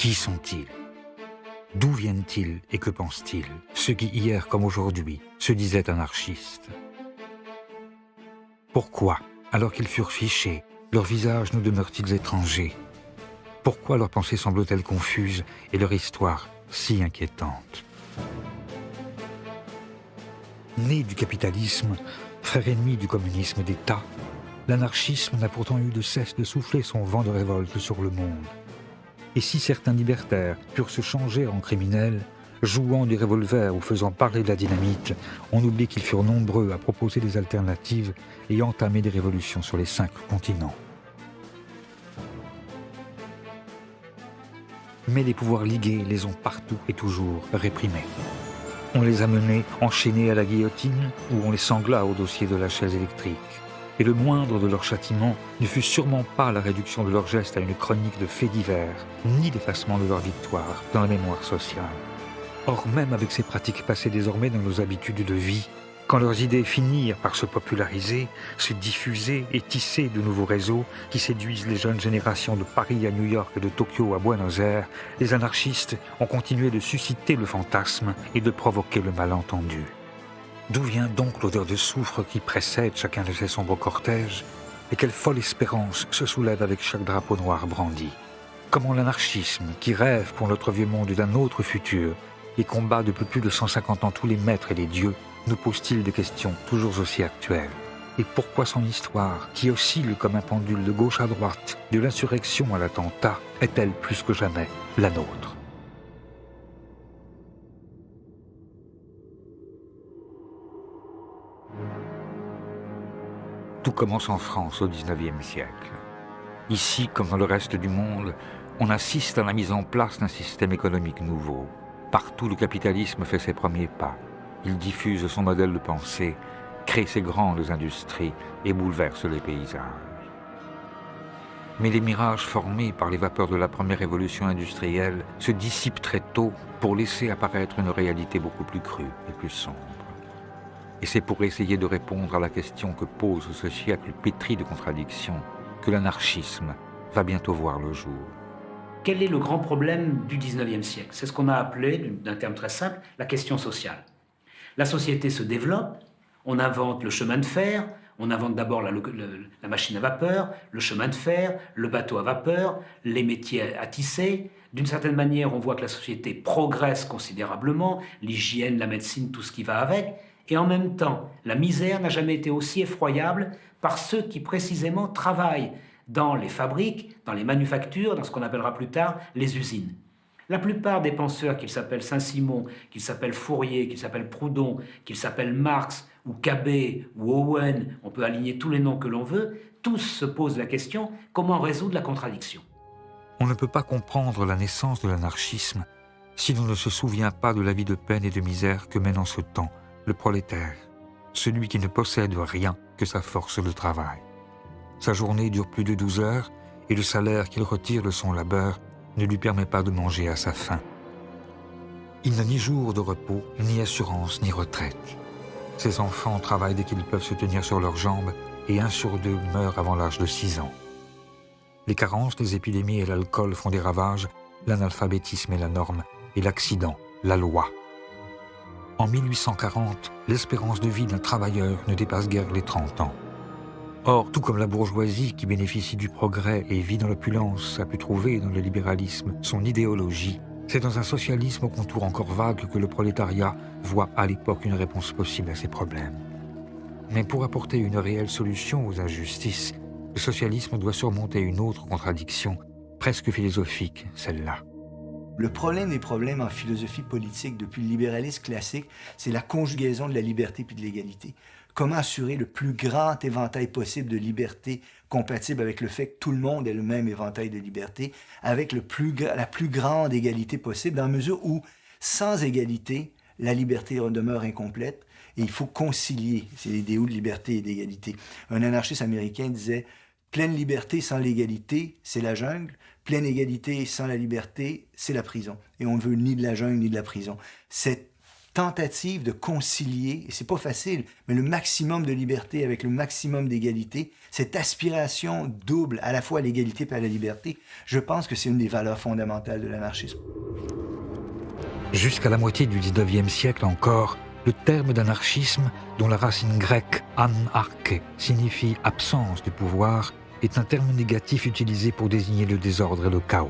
Qui sont-ils? D'où viennent-ils et que pensent-ils, ceux qui, hier comme aujourd'hui, se disaient anarchistes? Pourquoi, alors qu'ils furent fichés, leurs visages nous demeurent-ils étrangers? Pourquoi leurs pensées semblent-elles confuses et leur histoire si inquiétante? Né du capitalisme, frère ennemi du communisme d'État, l'anarchisme n'a pourtant eu de cesse de souffler son vent de révolte sur le monde. Et si certains libertaires purent se changer en criminels, jouant du revolver ou faisant parler de la dynamite, on oublie qu'ils furent nombreux à proposer des alternatives et entamer des révolutions sur les 5 continents. Mais les pouvoirs ligués les ont partout et toujours réprimés. On les a menés enchaînés à la guillotine ou on les sangla au dossier de la chaise électrique. Et le moindre de leurs châtiments ne fut sûrement pas la réduction de leurs gestes à une chronique de faits divers, ni l'effacement de leur victoire dans la mémoire sociale. Or, même avec ces pratiques passées désormais dans nos habitudes de vie, quand leurs idées finirent par se populariser, se diffuser et tisser de nouveaux réseaux qui séduisent les jeunes générations de Paris à New York et de Tokyo à Buenos Aires, les anarchistes ont continué de susciter le fantasme et de provoquer le malentendu. D'où vient donc l'odeur de soufre qui précède chacun de ces sombres cortèges? Et quelle folle espérance se soulève avec chaque drapeau noir brandi? Comment l'anarchisme, qui rêve pour notre vieux monde d'un autre futur et combat depuis plus de 150 ans tous les maîtres et les dieux, nous pose-t-il des questions toujours aussi actuelles? Et pourquoi son histoire, qui oscille comme un pendule de gauche à droite, de l'insurrection à l'attentat, est-elle plus que jamais la nôtre? Tout commence en France au XIXe siècle. Ici, comme dans le reste du monde, on assiste à la mise en place d'un système économique nouveau. Partout, le capitalisme fait ses premiers pas. Il diffuse son modèle de pensée, crée ses grandes industries et bouleverse les paysages. Mais les mirages formés par les vapeurs de la première révolution industrielle se dissipent très tôt pour laisser apparaître une réalité beaucoup plus crue et plus sombre. Et c'est pour essayer de répondre à la question que pose ce siècle pétri de contradictions que l'anarchisme va bientôt voir le jour. Quel est le grand problème du XIXe siècle? C'est ce qu'on a appelé, d'un terme très simple, la question sociale. La société se développe, on invente le chemin de fer, on invente d'abord la machine à vapeur, le chemin de fer, le bateau à vapeur, les métiers à tisser. D'une certaine manière, on voit que la société progresse considérablement, l'hygiène, la médecine, tout ce qui va avec. Et en même temps, la misère n'a jamais été aussi effroyable par ceux qui précisément travaillent dans les fabriques, dans les manufactures, dans ce qu'on appellera plus tard les usines. La plupart des penseurs, qu'ils s'appellent Saint-Simon, qu'ils s'appellent Fourier, qu'ils s'appellent Proudhon, qu'ils s'appellent Marx ou Cabet ou Owen, on peut aligner tous les noms que l'on veut, tous se posent la question comment résoudre la contradiction. On ne peut pas comprendre la naissance de l'anarchisme si l'on ne se souvient pas de la vie de peine et de misère que mène en ce temps le prolétaire, celui qui ne possède rien que sa force de travail. Sa journée dure plus de 12 heures et le salaire qu'il retire de son labeur ne lui permet pas de manger à sa faim. Il n'a ni jour de repos, ni assurance, ni retraite. Ses enfants travaillent dès qu'ils peuvent se tenir sur leurs jambes et 1 sur 2 meurt avant l'âge de 6 ans. Les carences, les épidémies et l'alcool font des ravages, l'analphabétisme est la norme et l'accident, la loi. En 1840, l'espérance de vie d'un travailleur ne dépasse guère les 30 ans. Or, tout comme la bourgeoisie qui bénéficie du progrès et vit dans l'opulence a pu trouver dans le libéralisme son idéologie, c'est dans un socialisme au contour encore vague que le prolétariat voit à l'époque une réponse possible à ses problèmes. Mais pour apporter une réelle solution aux injustices, le socialisme doit surmonter une autre contradiction, presque philosophique, celle-là. Le problème des problèmes en philosophie politique depuis le libéralisme classique, c'est la conjugaison de la liberté puis de l'égalité. Comment assurer le plus grand éventail possible de liberté compatible avec le fait que tout le monde ait le même éventail de liberté, avec la plus grande égalité possible, dans la mesure où, sans égalité, la liberté demeure incomplète et il faut concilier ces idéaux de liberté et d'égalité. Un anarchiste américain disait « Pleine liberté sans l'égalité, c'est la jungle. Pleine égalité sans la liberté, c'est la prison. » Et on ne veut ni de la jungle ni de la prison. Cette tentative de concilier, et c'est pas facile, mais le maximum de liberté avec le maximum d'égalité, cette aspiration double à la fois à l'égalité et à la liberté, je pense que c'est une des valeurs fondamentales de l'anarchisme. Jusqu'à la moitié du XIXe siècle encore, le terme d'anarchisme, dont la racine grecque anarche signifie absence de pouvoir, est un terme négatif utilisé pour désigner le désordre et le chaos.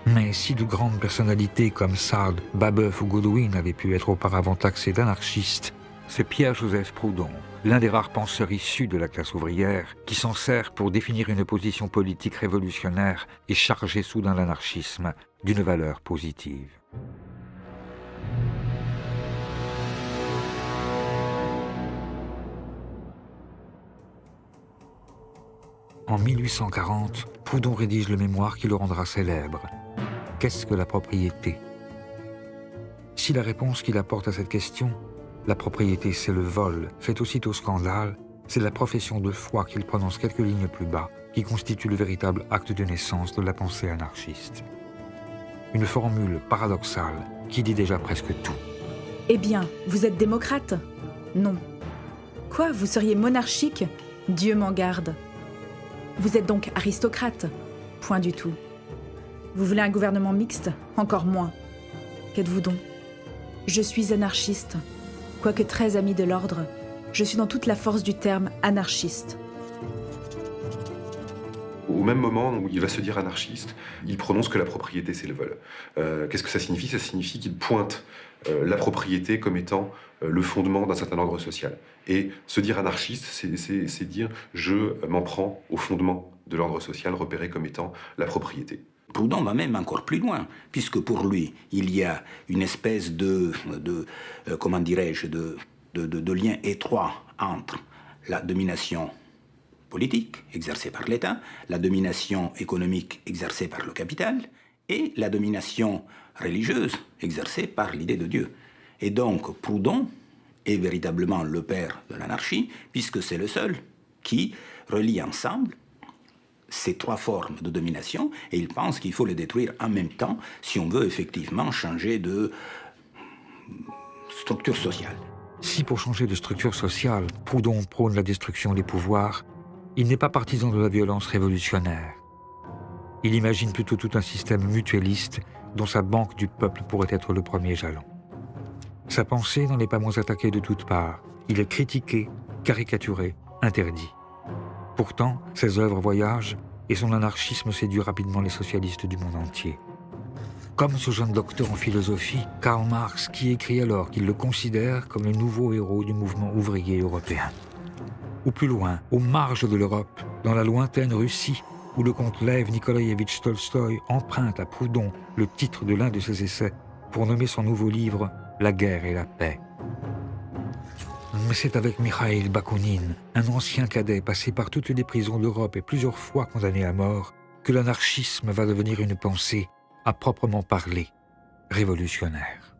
Mais si de grandes personnalités comme Sade, Babeuf ou Godwin avaient pu être auparavant taxés d'anarchistes, c'est Pierre-Joseph Proudhon, l'un des rares penseurs issus de la classe ouvrière, qui s'en sert pour définir une position politique révolutionnaire et charger soudain l'anarchisme d'une valeur positive. En 1840, Proudhon rédige le mémoire qui le rendra célèbre. Qu'est-ce que la propriété? Si la réponse qu'il apporte à cette question, la propriété c'est le vol, fait aussitôt scandale, c'est la profession de foi qu'il prononce quelques lignes plus bas, qui constitue le véritable acte de naissance de la pensée anarchiste. Une formule paradoxale qui dit déjà presque tout. Eh bien, vous êtes démocrate? Non. Quoi, vous seriez monarchique? Dieu m'en garde. Vous êtes donc aristocrate? Point du tout. Vous voulez un gouvernement mixte? Encore moins. Qu'êtes-vous donc? Je suis anarchiste. Quoique très ami de l'ordre, je suis dans toute la force du terme anarchiste. Au même moment où il va se dire anarchiste, il prononce que la propriété c'est le vol. Qu'est-ce que ça signifie? Ça signifie qu'il pointe la propriété comme étant le fondement d'un certain ordre social. Et se dire anarchiste, c'est dire je m'en prends au fondement de l'ordre social repéré comme étant la propriété. Proudhon va même encore plus loin, puisque pour lui, il y a une espèce comment dirais-je, de lien étroit entre la domination politique exercée par l'État, la domination économique exercée par le capital et la domination religieuse exercée par l'idée de Dieu. Et donc Proudhon est véritablement le père de l'anarchie, puisque c'est le seul qui relie ensemble ces trois formes de domination, et il pense qu'il faut les détruire en même temps si on veut effectivement changer de structure sociale. Si pour changer de structure sociale, Proudhon prône la destruction des pouvoirs, il n'est pas partisan de la violence révolutionnaire. Il imagine plutôt tout un système mutualiste dont sa banque du peuple pourrait être le premier jalon. Sa pensée n'en est pas moins attaquée de toutes parts. Il est critiqué, caricaturé, interdit. Pourtant, ses œuvres voyagent et son anarchisme séduit rapidement les socialistes du monde entier. Comme ce jeune docteur en philosophie, Karl Marx, qui écrit alors qu'il le considère comme le nouveau héros du mouvement ouvrier européen. Ou plus loin, aux marges de l'Europe, dans la lointaine Russie, où le comte Lev Nikolaïevitch Tolstoï emprunte à Proudhon le titre de l'un de ses essais pour nommer son nouveau livre « La guerre et la paix ». Mais c'est avec Mikhaïl Bakounine, un ancien cadet passé par toutes les prisons d'Europe et plusieurs fois condamné à mort, que l'anarchisme va devenir une pensée, à proprement parler, révolutionnaire.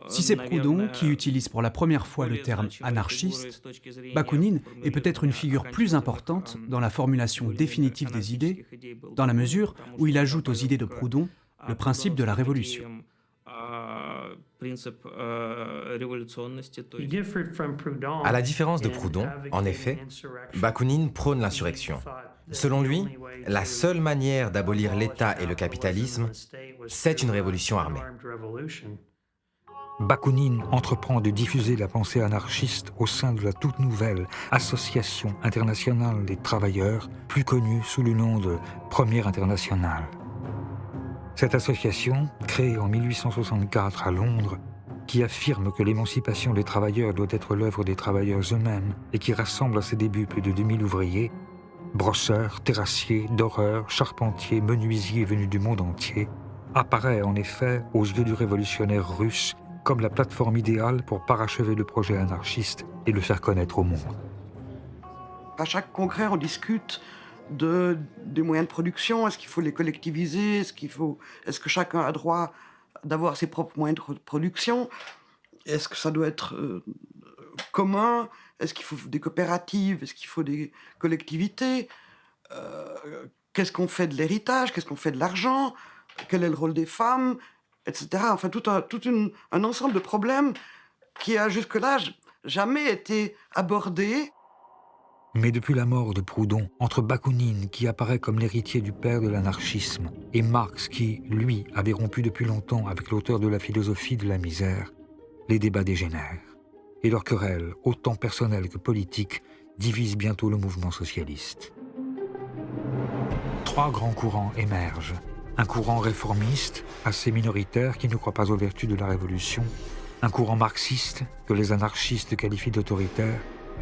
Si c'est Proudhon qui utilise pour la première fois le terme anarchiste, Bakounine est peut-être une figure plus importante dans la formulation définitive des idées, dans la mesure où il ajoute aux idées de Proudhon le principe de la révolution. À la différence de Proudhon, en effet, Bakounine prône l'insurrection. Selon lui, la seule manière d'abolir l'État et le capitalisme, c'est une révolution armée. Bakounine entreprend de diffuser la pensée anarchiste au sein de la toute nouvelle Association internationale des travailleurs, plus connue sous le nom de Première Internationale. Cette association, créée en 1864 à Londres, qui affirme que l'émancipation des travailleurs doit être l'œuvre des travailleurs eux-mêmes et qui rassemble à ses débuts plus de 2000 ouvriers, brosseurs, terrassiers, doreurs, charpentiers, menuisiers venus du monde entier, apparaît en effet aux yeux du révolutionnaire russe comme la plateforme idéale pour parachever le projet anarchiste et le faire connaître au monde. À chaque congrès, on discute des moyens de production. Est-ce qu'il faut les collectiviser? Est-ce que chacun a droit d'avoir ses propres moyens de production? Est-ce que ça doit être commun? Est-ce qu'il faut des coopératives? Est-ce qu'il faut des collectivités? qu'est-ce qu'on fait de l'héritage, qu'est-ce qu'on fait de l'argent, quel est le rôle des femmes, etc. Enfin, tout un ensemble de problèmes qui a jusque-là jamais été abordé. Mais depuis la mort de Proudhon, entre Bakounine, qui apparaît comme l'héritier du père de l'anarchisme, et Marx, qui, lui, avait rompu depuis longtemps avec l'auteur de la philosophie de la misère, les débats dégénèrent. Et leur querelle, autant personnelle que politique, divise bientôt le mouvement socialiste. 3 grands courants émergent. Un courant réformiste, assez minoritaire, qui ne croit pas aux vertus de la révolution. Un courant marxiste, que les anarchistes qualifient d'autoritaire,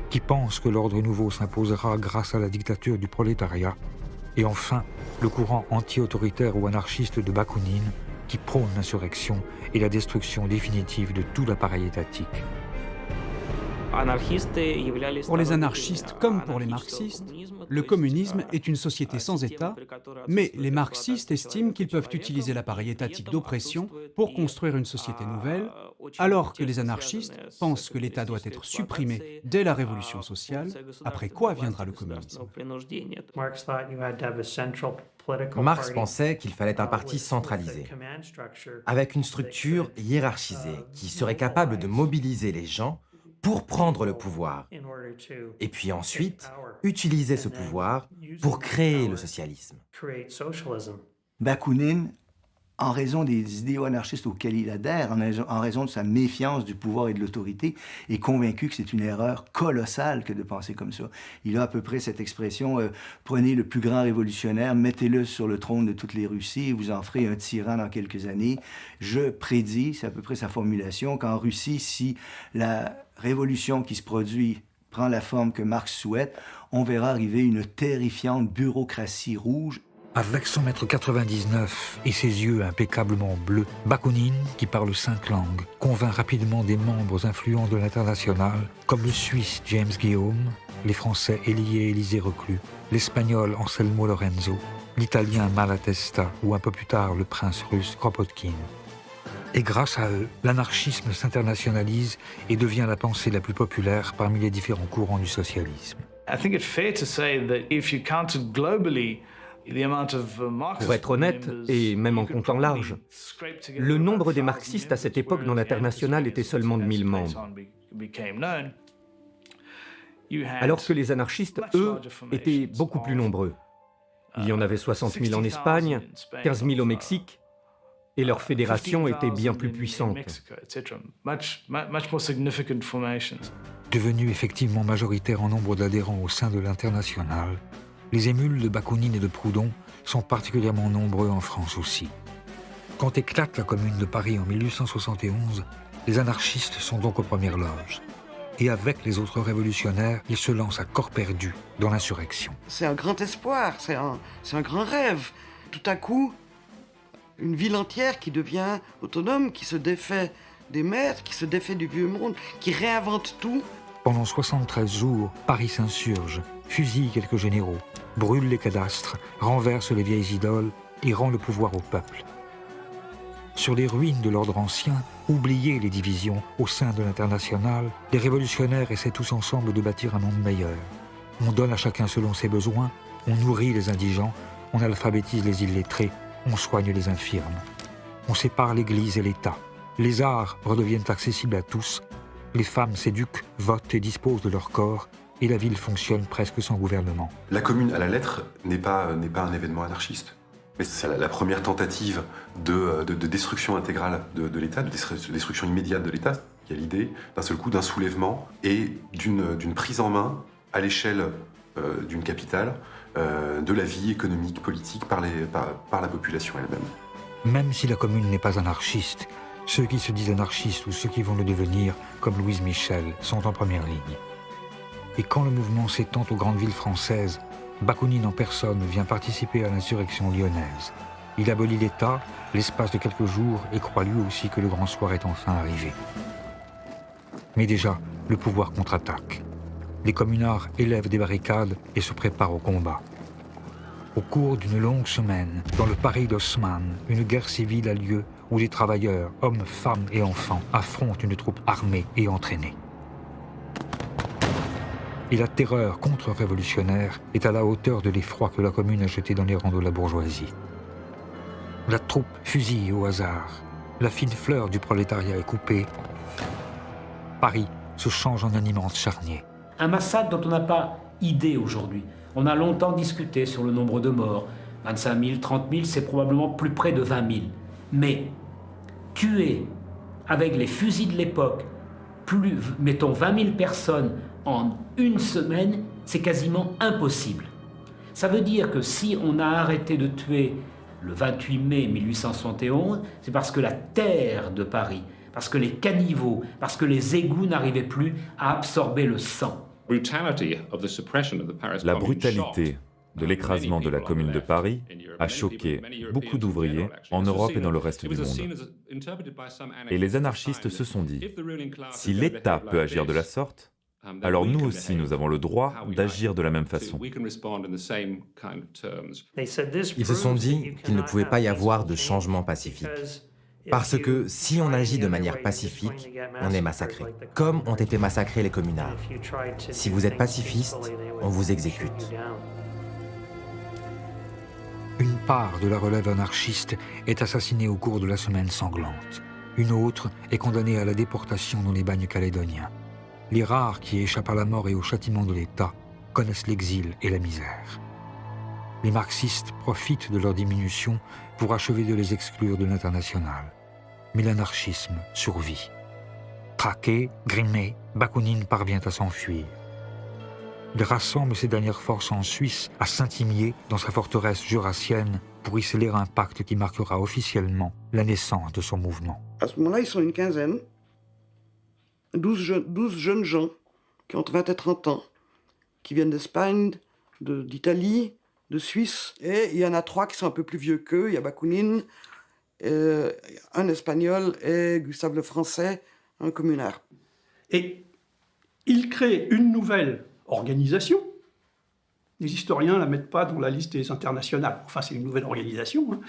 qui pense que l'ordre nouveau s'imposera grâce à la dictature du prolétariat. Et enfin, le courant anti-autoritaire ou anarchiste de Bakounine, qui prône l'insurrection et la destruction définitive de tout l'appareil étatique. Pour les anarchistes comme pour les marxistes, le communisme est une société sans État, mais les marxistes estiment qu'ils peuvent utiliser l'appareil étatique d'oppression pour construire une société nouvelle, alors que les anarchistes pensent que l'État doit être supprimé dès la révolution sociale, après quoi viendra le communisme. Marx pensait qu'il fallait un parti centralisé, avec une structure hiérarchisée qui serait capable de mobiliser les gens pour prendre le pouvoir, et puis ensuite utiliser ce pouvoir pour créer le socialisme. Bakounine, en raison des idéaux anarchistes auxquels il adhère, en raison de sa méfiance du pouvoir et de l'autorité, est convaincu que c'est une erreur colossale que de penser comme ça. Il a à peu près cette expression « Prenez le plus grand révolutionnaire, mettez-le sur le trône de toutes les Russies, et vous en ferez un tyran dans quelques années. Je prédis, c'est à peu près sa formulation, qu'en Russie, si la révolution qui se produit prend la forme que Marx souhaite, on verra arriver une terrifiante bureaucratie rouge. » Avec son mètre 99 et ses yeux impeccablement bleus, Bakounine, qui parle 5 langues, convainc rapidement des membres influents de l'Internationale, comme le Suisse James Guillaume, les Français Élie et Élisée Reclus, l'Espagnol Anselmo Lorenzo, l'Italien Malatesta ou un peu plus tard le prince russe Kropotkin. Et grâce à eux, l'anarchisme s'internationalise et devient la pensée la plus populaire parmi les différents courants du socialisme. I think it's fair to say that if you counted globally, pour être honnête, et même en comptant large, le nombre des marxistes à cette époque dans l'Internationale était seulement de 1000 membres. Alors que les anarchistes, eux, étaient beaucoup plus nombreux. Il y en avait 60 000 en Espagne, 15 000 au Mexique, et leur fédération était bien plus puissante. Devenus effectivement majoritaires en nombre d'adhérents au sein de l'Internationale, les émules de Bakounine et de Proudhon sont particulièrement nombreux en France aussi. Quand éclate la Commune de Paris en 1871, les anarchistes sont donc aux premières loges. Et avec les autres révolutionnaires, ils se lancent à corps perdu dans l'insurrection. C'est un grand espoir, c'est un grand rêve. Tout à coup, une ville entière qui devient autonome, qui se défait des maîtres, qui se défait du vieux monde, qui réinvente tout. Pendant 73 jours, Paris s'insurge, fusille quelques généraux, brûle les cadastres, renverse les vieilles idoles et rend le pouvoir au peuple. Sur les ruines de l'ordre ancien, oubliez les divisions au sein de l'Internationale, les révolutionnaires essaient tous ensemble de bâtir un monde meilleur. On donne à chacun selon ses besoins, on nourrit les indigents, on alphabétise les illettrés, on soigne les infirmes. On sépare l'Église et l'État. Les arts redeviennent accessibles à tous, les femmes s'éduquent, votent et disposent de leur corps, et la ville fonctionne presque sans gouvernement. La Commune à la lettre n'est pas un événement anarchiste. Mais c'est la première tentative de destruction intégrale de l'État, de destruction immédiate de l'État. Il y a l'idée, d'un seul coup, d'un soulèvement et d'une prise en main, à l'échelle d'une capitale, de la vie économique, politique, par la population elle-même. Même si la Commune n'est pas anarchiste, ceux qui se disent anarchistes ou ceux qui vont le devenir, comme Louise Michel, sont en première ligne. Et quand le mouvement s'étend aux grandes villes françaises, Bakounine en personne vient participer à l'insurrection lyonnaise. Il abolit l'État, l'espace de quelques jours, et croit lui aussi que le grand soir est enfin arrivé. Mais déjà, le pouvoir contre-attaque. Les communards élèvent des barricades et se préparent au combat. Au cours d'une longue semaine, dans le Paris d'Haussmann, une guerre civile a lieu où les travailleurs, hommes, femmes et enfants, affrontent une troupe armée et entraînée. et la terreur contre-révolutionnaire est à la hauteur de l'effroi que la Commune a jeté dans les rangs de la bourgeoisie. La troupe fusille au hasard, la fine fleur du prolétariat est coupée. Paris se change en un immense charnier. Un massacre dont on n'a pas idée aujourd'hui. On a longtemps discuté sur le nombre de morts. 25 000, 30 000, c'est probablement plus près de 20 000. Mais tuer avec les fusils de l'époque, mettons 20 000 personnes en une semaine, c'est quasiment impossible. Ça veut dire que si on a arrêté de tuer le 28 mai 1871, c'est parce que la terre de Paris, parce que les caniveaux, parce que les égouts n'arrivaient plus à absorber le sang. La brutalité de l'écrasement de la Commune de Paris a choqué beaucoup d'ouvriers en Europe et dans le reste du monde. Et les anarchistes se sont dit, si l'État peut agir de la sorte, alors nous aussi nous avons le droit d'agir de la même façon. Ils se sont dit qu'il ne pouvait pas y avoir de changement pacifique. Parce que si on agit de manière pacifique, on est massacré, comme ont été massacrés les communards. Si vous êtes pacifiste, on vous exécute. Une part de la relève anarchiste est assassinée au cours de la Semaine sanglante. Une autre est condamnée à la déportation dans les bagnes calédoniens. Les rares qui échappent à la mort et au châtiment de l'État connaissent l'exil et la misère. Les marxistes profitent de leur diminution pour achever de les exclure de l'international. Mais l'anarchisme survit. Traqué, grimé, Bakounine parvient à s'enfuir. Il rassemble ses dernières forces en Suisse, à Saint-Imier, dans sa forteresse jurassienne, pour y sceller un pacte qui marquera officiellement la naissance de son mouvement. À ce moment-là, ils sont une quinzaine, 12 jeunes gens qui ont entre 20 et 30 ans, qui viennent d'Espagne, d'Italie, de Suisse, et il y en a 3 qui sont un peu plus vieux qu'eux. Il y a Bakounine, un Espagnol et Gustave le Français, un communard. Et il crée une nouvelle organisation. Les historiens ne la mettent pas dans la liste des internationales. Enfin, c'est une nouvelle organisation. Hein.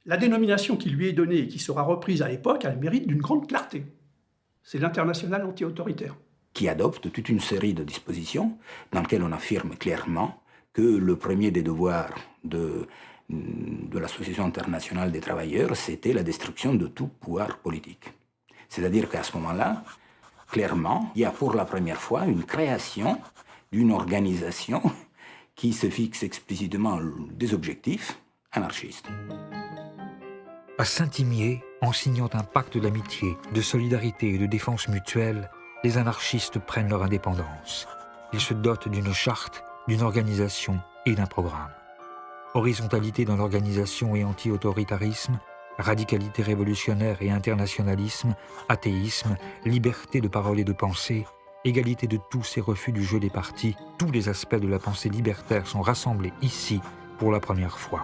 La dénomination qui lui est donnée et qui sera reprise à l'époque a le mérite d'une grande clarté. C'est l'international anti-autoritaire. Qui adopte toute une série de dispositions dans lesquelles on affirme clairement que le premier des devoirs de l'Association internationale des travailleurs, c'était la destruction de tout pouvoir politique. C'est-à-dire qu'à ce moment-là, clairement, il y a pour la première fois une création d'une organisation qui se fixe explicitement des objectifs anarchistes. À Saint-Imier, en signant un pacte d'amitié, de solidarité et de défense mutuelle, les anarchistes prennent leur indépendance. Ils se dotent d'une charte, d'une organisation et d'un programme. Horizontalité dans l'organisation et anti-autoritarisme, radicalité révolutionnaire et internationalisme, athéisme, liberté de parole et de pensée, égalité de tous et refus du jeu des partis, tous les aspects de la pensée libertaire sont rassemblés ici pour la première fois.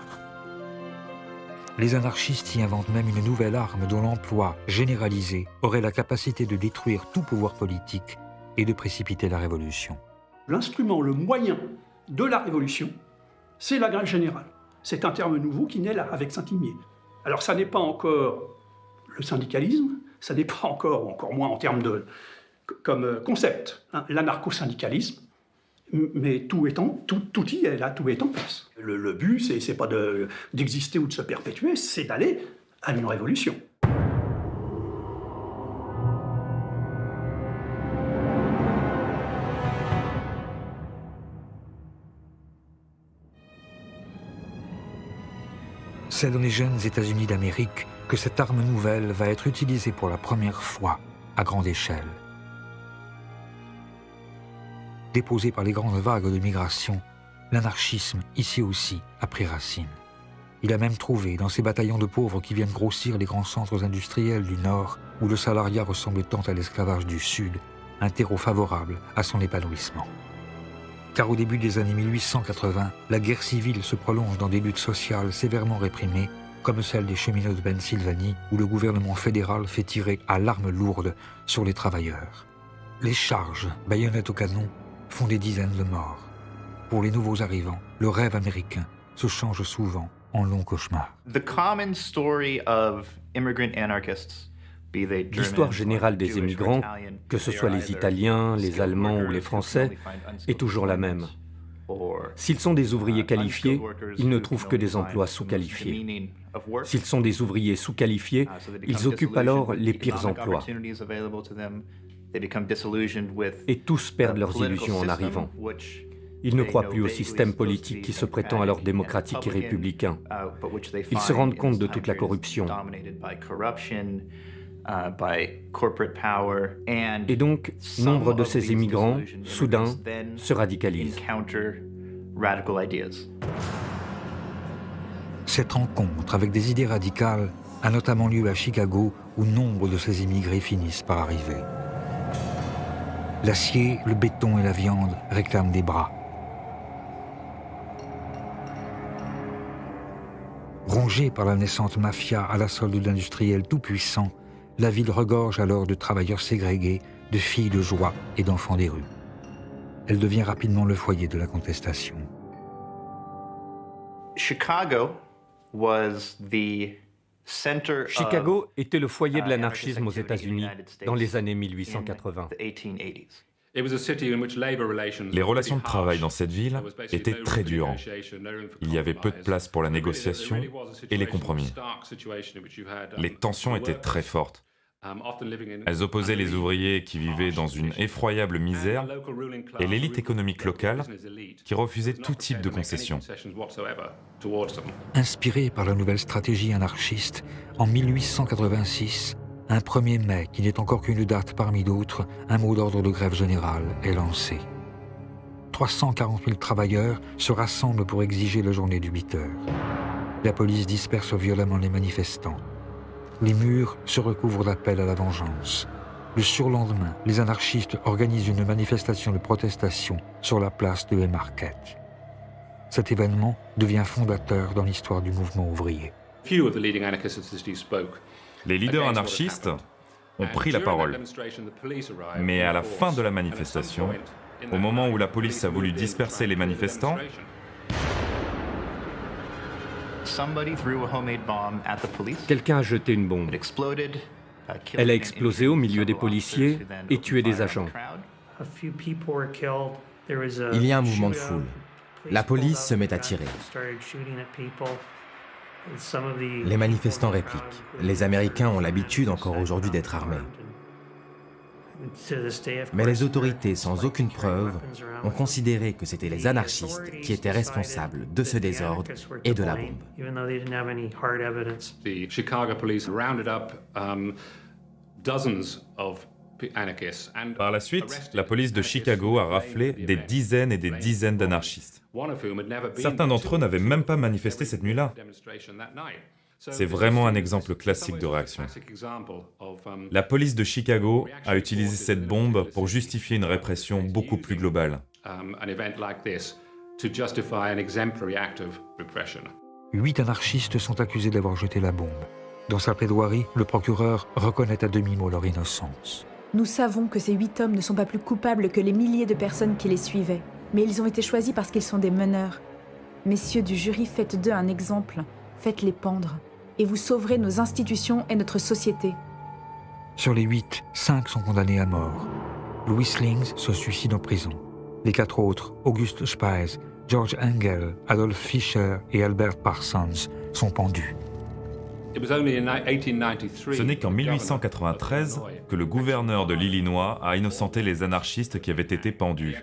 Les anarchistes y inventent même une nouvelle arme dont l'emploi généralisé aurait la capacité de détruire tout pouvoir politique et de précipiter la révolution. L'instrument, le moyen de la révolution, c'est la grève générale. C'est un terme nouveau qui naît là, avec Saint-Imier. Alors ça n'est pas encore le syndicalisme, ça n'est pas encore moins en termes de comme concept, hein, l'anarcho-syndicalisme, mais tout y est là, tout est en place. Le but, c'est pas d'exister ou de se perpétuer, c'est d'aller à une révolution. C'est dans les jeunes États-Unis d'Amérique que cette arme nouvelle va être utilisée pour la première fois à grande échelle. Déposé par les grandes vagues de migration, l'anarchisme, ici aussi, a pris racine. Il a même trouvé, dans ces bataillons de pauvres qui viennent grossir les grands centres industriels du Nord, où le salariat ressemble tant à l'esclavage du Sud, un terreau favorable à son épanouissement. Car au début des années 1880, la guerre civile se prolonge dans des luttes sociales sévèrement réprimées, comme celle des cheminots de Pennsylvanie, où le gouvernement fédéral fait tirer à l'arme lourde sur les travailleurs. Les charges, baïonnettes au canon, font des dizaines de morts. Pour les nouveaux arrivants, le rêve américain se change souvent en long cauchemar. The common story of immigrant anarchists L'histoire générale des émigrants, que ce soit les Italiens, les Allemands ou les Français, est toujours la même. S'ils sont des ouvriers qualifiés, ils ne trouvent que des emplois sous-qualifiés. S'ils sont des ouvriers sous-qualifiés, ils occupent alors les pires emplois. Et tous perdent leurs illusions en arrivant. Ils ne croient plus au système politique qui se prétend alors démocratique et républicain. Ils se rendent compte de toute la corruption. Et donc, nombre de ces immigrants, soudain, se radicalisent. Cette rencontre avec des idées radicales a notamment lieu à Chicago, où nombre de ces immigrés finissent par arriver. L'acier, le béton et la viande réclament des bras. Rongée par la naissante mafia à la solde d'industriels tout-puissants, la ville regorge alors de travailleurs ségrégés, de filles de joie et d'enfants des rues. Elle devient rapidement le foyer de la contestation. Chicago était le foyer de l'anarchisme aux États-Unis dans les années 1880. Les relations de travail dans cette ville étaient très dures. Il y avait peu de place pour la négociation et les compromis. Les tensions étaient très fortes. Elles opposaient les ouvriers qui vivaient dans une effroyable misère et l'élite économique locale qui refusait tout type de concessions. Inspiré par la nouvelle stratégie anarchiste, en 1886, un 1er mai, qui n'est encore qu'une date parmi d'autres, un mot d'ordre de grève générale est lancé. 340 000 travailleurs se rassemblent pour exiger la journée du 8 heures. La police disperse violemment les manifestants. Les murs se recouvrent d'appels à la vengeance. Le surlendemain, les anarchistes organisent une manifestation de protestation sur la place de Haymarket. Cet événement devient fondateur dans l'histoire du mouvement ouvrier. Les leaders anarchistes ont pris la parole. Mais à la fin de la manifestation, au moment où la police a voulu disperser les manifestants, Quelqu'un a jeté une bombe. Elle a explosé au milieu des policiers et tué des agents. Il y a un mouvement de foule. La police se met à tirer. Les manifestants répliquent. Les Américains ont l'habitude encore aujourd'hui d'être armés. Mais les autorités, sans aucune preuve, ont considéré que c'étaient les anarchistes qui étaient responsables de ce désordre et de la bombe. Par la suite, la police de Chicago a raflé des dizaines et des dizaines d'anarchistes. Certains d'entre eux n'avaient même pas manifesté cette nuit-là. C'est vraiment un exemple classique de réaction. La police de Chicago a utilisé cette bombe pour justifier une répression beaucoup plus globale. 8 anarchistes sont accusés d'avoir jeté la bombe. Dans sa plaidoirie, le procureur reconnaît à demi-mot leur innocence. Nous savons que ces 8 hommes ne sont pas plus coupables que les milliers de personnes qui les suivaient, mais ils ont été choisis parce qu'ils sont des meneurs. Messieurs du jury, faites d'eux un exemple, faites-les pendre, et vous sauverez nos institutions et notre société. Sur les 8, 5 sont condamnés à mort. Louis Slings se suicide en prison. Les 4 autres, August Spies, George Engel, Adolf Fischer et Albert Parsons, sont pendus. Ce n'est qu'en 1893 que le gouverneur de l'Illinois a innocenté les anarchistes qui avaient été pendus.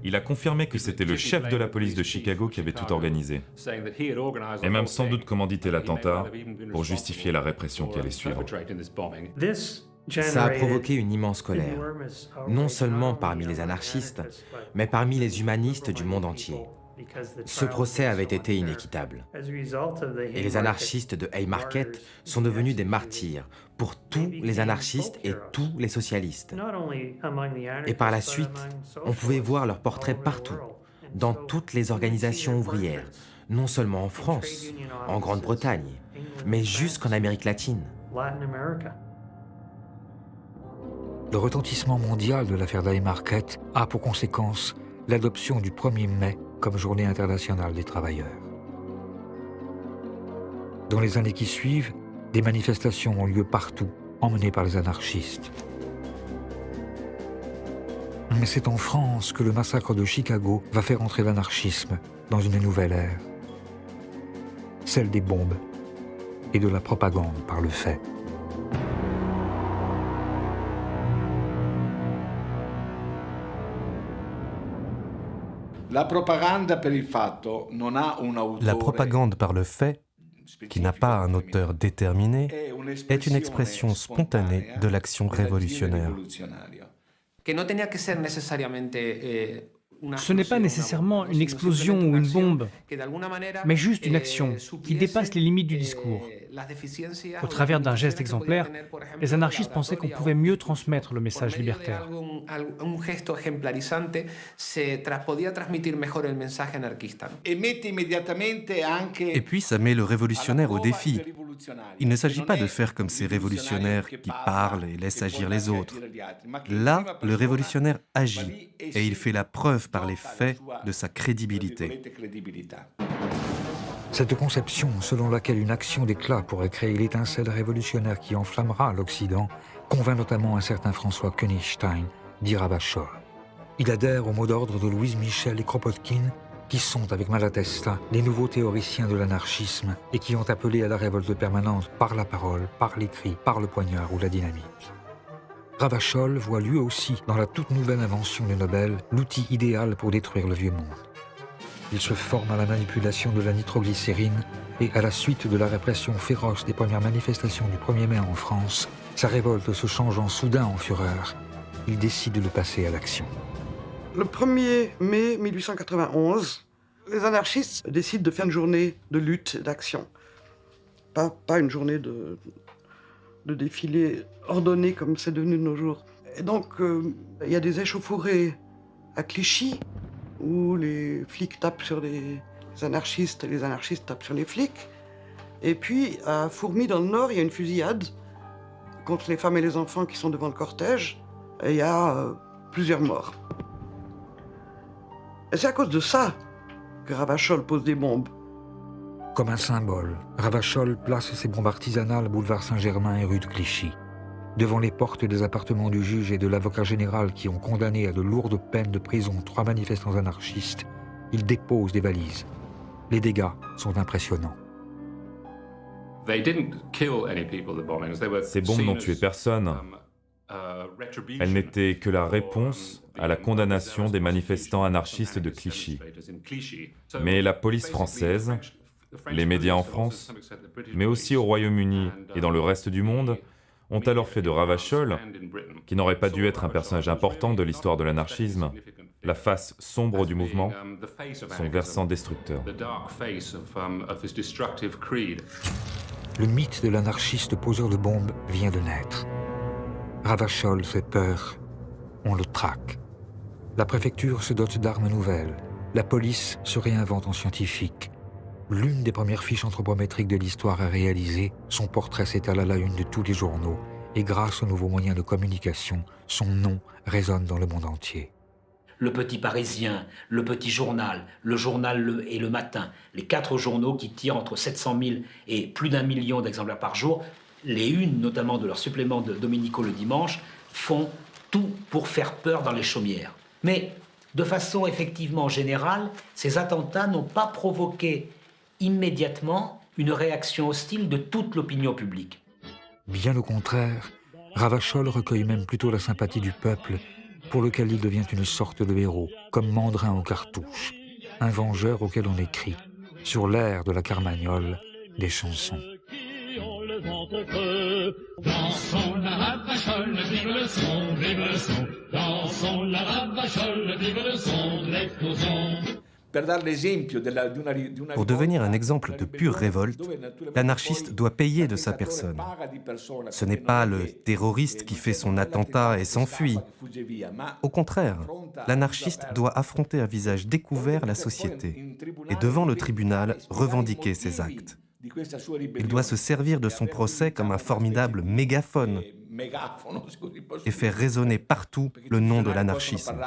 Il a confirmé que c'était le chef de la police de Chicago qui avait tout organisé, et même sans doute commandité l'attentat pour justifier la répression qui allait suivre. Ça a provoqué une immense colère, non seulement parmi les anarchistes, mais parmi les humanistes du monde entier. Ce procès avait été inéquitable. Et les anarchistes de Haymarket sont devenus des martyrs pour tous les anarchistes et tous les socialistes. Et par la suite, on pouvait voir leurs portraits partout, dans toutes les organisations ouvrières, non seulement en France, en Grande-Bretagne, mais jusqu'en Amérique latine. Le retentissement mondial de l'affaire d'Haymarket a pour conséquence l'adoption du 1er mai comme journée internationale des travailleurs. Dans les années qui suivent, Des manifestations ont lieu partout, emmenées par les anarchistes. Mais c'est en France que le massacre de Chicago va faire entrer l'anarchisme dans une nouvelle ère. Celle des bombes et de la propagande par le fait. La propagande par le fait, qui n'a pas un auteur déterminé, est une expression spontanée de l'action révolutionnaire. Ce n'est pas nécessairement une explosion ou une bombe, mais juste une action qui dépasse les limites du discours. Au travers d'un geste exemplaire, les anarchistes pensaient qu'on pouvait mieux transmettre le message libertaire. Et puis ça met le révolutionnaire au défi. Il ne s'agit pas de faire comme ces révolutionnaires qui parlent et laissent agir les autres. Là, le révolutionnaire agit et il fait la preuve par les faits de sa crédibilité. Cette conception selon laquelle une action d'éclat pourrait créer l'étincelle révolutionnaire qui enflammera l'Occident convainc notamment un certain François Königstein, dit Ravachol. Il adhère au mot d'ordre de Louise Michel et Kropotkin, qui sont, avec Malatesta, les nouveaux théoriciens de l'anarchisme et qui ont appelé à la révolte permanente par la parole, par l'écrit, par le poignard ou la dynamite. Ravachol voit lui aussi, dans la toute nouvelle invention de Nobel, l'outil idéal pour détruire le vieux monde. Il se forme à la manipulation de la nitroglycérine et, à la suite de la répression féroce des premières manifestations du 1er mai en France, sa révolte se changeant soudain en fureur, il décide de passer à l'action. Le 1er mai 1891, les anarchistes décident de faire une journée de lutte et d'action. Pas une journée de défilé ordonné comme c'est devenu de nos jours. Et donc, il y a des échauffourées à Clichy, où les flics tapent sur les anarchistes et les anarchistes tapent sur les flics. Et puis, à Fourmies, dans le Nord, il y a une fusillade contre les femmes et les enfants qui sont devant le cortège. Et il y a plusieurs morts. Et c'est à cause de ça que Ravachol pose des bombes. Comme un symbole, Ravachol place ses bombes artisanales boulevard Saint-Germain et rue de Clichy. Devant les portes des appartements du juge et de l'avocat général qui ont condamné à de lourdes peines de prison 3 manifestants anarchistes, il dépose des valises. Les dégâts sont impressionnants. Ces bombes n'ont tué personne. Elles n'étaient que la réponse à la condamnation des manifestants anarchistes de Clichy. Mais la police française, les médias en France, mais aussi au Royaume-Uni et dans le reste du monde, ont alors fait de Ravachol, qui n'aurait pas dû être un personnage important de l'histoire de l'anarchisme, la face sombre du mouvement, son versant destructeur. Le mythe de l'anarchiste poseur de bombes vient de naître. Ravachol fait peur, on le traque. La préfecture se dote d'armes nouvelles, la police se réinvente en scientifique. L'une des premières fiches anthropométriques de l'histoire à réaliser, son portrait s'étale à la une de tous les journaux, et grâce aux nouveaux moyens de communication, son nom résonne dans le monde entier. Le Petit Parisien, le Petit Journal, le Journal et le Matin, les 4 journaux qui tirent entre 700 000 et plus d'1 million d'exemplaires par jour, les unes, notamment de leur supplément de Domenico le dimanche, font tout pour faire peur dans les chaumières. Mais de façon effectivement générale, ces attentats n'ont pas provoqué immédiatement une réaction hostile de toute l'opinion publique. Bien au contraire, Ravachol recueille même plutôt la sympathie du peuple, pour lequel il devient une sorte de héros, comme Mandrin aux cartouches, un vengeur auquel on écrit, sur l'air de la Carmagnole, des chansons. Dansons la Ravachol, vive le son, vive le son. Dansons la Ravachol, vive le son, l'explosion. Pour devenir un exemple de pure révolte, l'anarchiste doit payer de sa personne. Ce n'est pas le terroriste qui fait son attentat et s'enfuit. Au contraire, l'anarchiste doit affronter à visage découvert la société et devant le tribunal revendiquer ses actes. Il doit se servir de son procès comme un formidable mégaphone et faire résonner partout le nom de l'anarchisme.